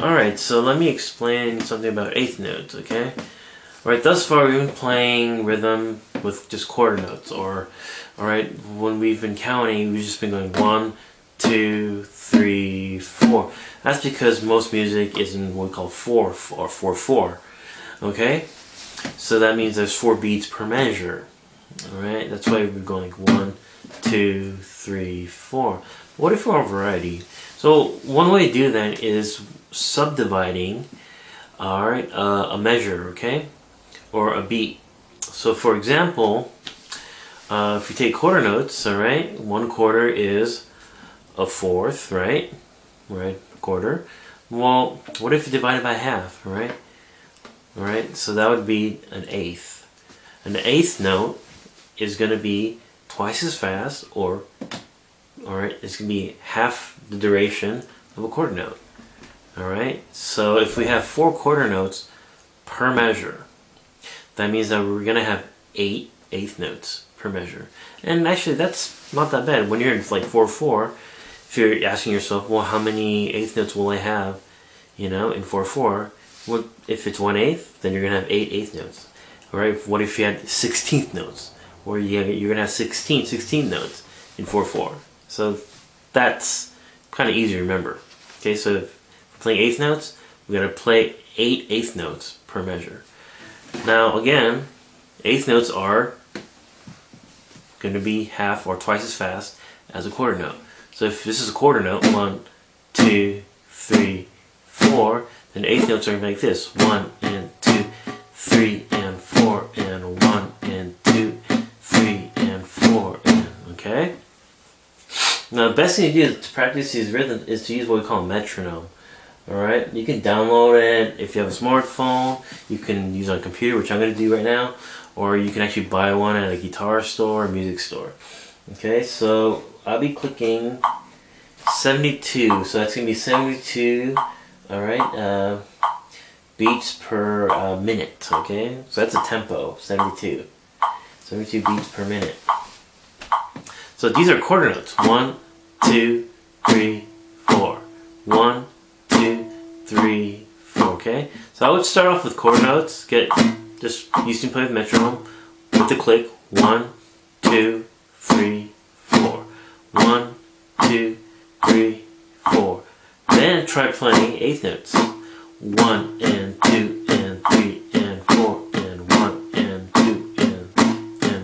Alright, so let me explain something about eighth notes, okay? Alright, thus far we've been playing rhythm with just quarter notes, or, alright, when we've been counting, we've just been going 1, 2, 3, 4. That's because most music is in what we call 4 or 4/4, okay? So that means there's 4 beats per measure, alright? That's why we're going like 1, 2, 3, 4. What if we're on variety? So one way to do that is subdividing, alright, a measure, okay, or a beat. So for example, if you take quarter notes, alright, 1/4 is a fourth, right, quarter. Well, what if you divide it by half, right? Alright, so that would be an eighth. An eighth note is going to be twice as fast, or alright, it's going to be half the duration of a quarter note. Alright, so if we have 4 quarter notes per measure, that means that we're going to have 8 eighth notes per measure. And actually that's not that bad. When you're in like 4/4, if you're asking yourself, well, how many eighth notes will I have, you know, in 4/4? Well, if it's 1/8, then you're going to have 8 eighth notes. Alright, what if you had 16th notes? Or you're going to have 16 notes in 4/4. So that's kind of easy to remember. Okay, so if we're playing eighth notes, we got to play 8 eighth notes per measure. Now again, eighth notes are going to be half or twice as fast as a quarter note. So if this is a quarter note, 1, 2, 3, 4, then eighth notes are like this: 1 and 2, 3 and 4, and 1 and 2, 3 and 4, and okay. Now the best thing to do to practice these rhythms is to use what we call a metronome. Alright, you can download it if you have a smartphone, you can use it on a computer, which I'm going to do right now, or you can actually buy one at a guitar store or music store. Okay, so I'll be clicking 72, so that's going to be 72, alright, beats per minute, okay? So that's a tempo, 72 beats per minute. So these are quarter notes: 1, 2, 3, 4. 1, 2, 3, 4. Okay. So I would start off with quarter notes. Just used to play with metronome with the click: 1, 2, 3, 4. 1, 2, 3, 4. Then try playing eighth notes: 1 and 2 and 3 and 4 and 1 and 2 and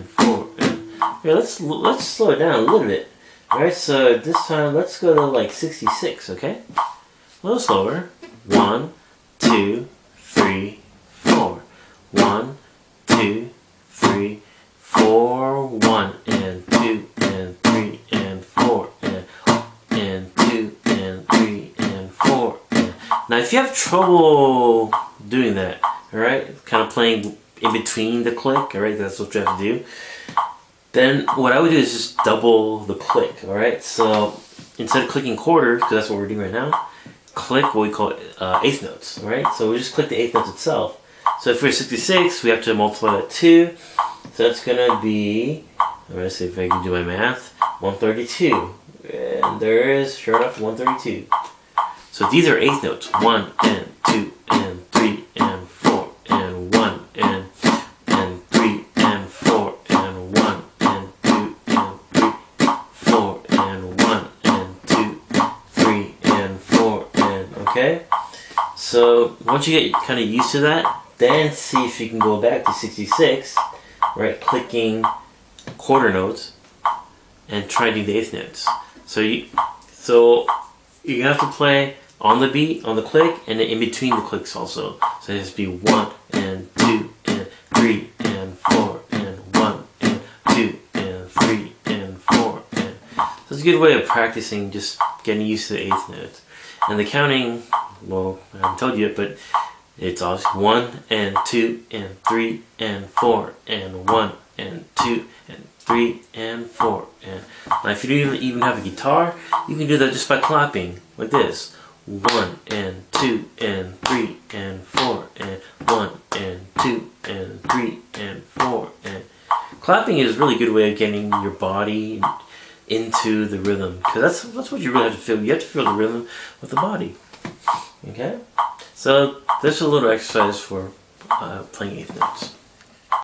4 and. Okay, let's slow it down a little bit. Alright, so this time let's go to like 66, okay? A little slower. 1, 2, 3, 4. 1, 2, 3, 4. 1 and 2 and 3 and 4 and 2 and 3 and 4. And. Now if you have trouble doing that, alright, kind of playing in between the click, alright, that's what you have to do. Then what I would do is just double the click, alright? So instead of clicking quarters, because that's what we're doing right now, click what we call eighth notes, alright? So we just click the eighth notes itself. So if we're 66, we have to multiply that 2. So that's going to be, let's see if I can do my math, 132. And there is, sure enough, 132. So these are eighth notes: 1 and 2 and 3 and 4 and 1 and 3 and 4 and 1 and 2 and 3, 4 and 1 and 2, 3 and 4 and okay. So once you get kind of used to that, then see if you can go back to 66, right? Clicking quarter notes and try to do the eighth notes. So you have to play on the beat, on the click, and then in between the clicks also. So it has to be 1 and 2 and 3 and 4 and 1 and 2 and 3 and 4 and. So it's a good way of practicing, just getting used to the eighth notes. And the counting, well, I haven't told you yet, but it's also 1 and 2 and 3 and 4 and 1 and 2 and 3 and 4 and. Now if you don't even have a guitar, you can do that just by clapping like this: 1 and 2 and 3 and 4 and 1 and 2 and 3 and 4 and. Clapping is a really good way of getting your body into the rhythm, because that's what you really have to feel. You have to feel the rhythm with the body. Okay. So, there's a little exercise for playing eighth notes.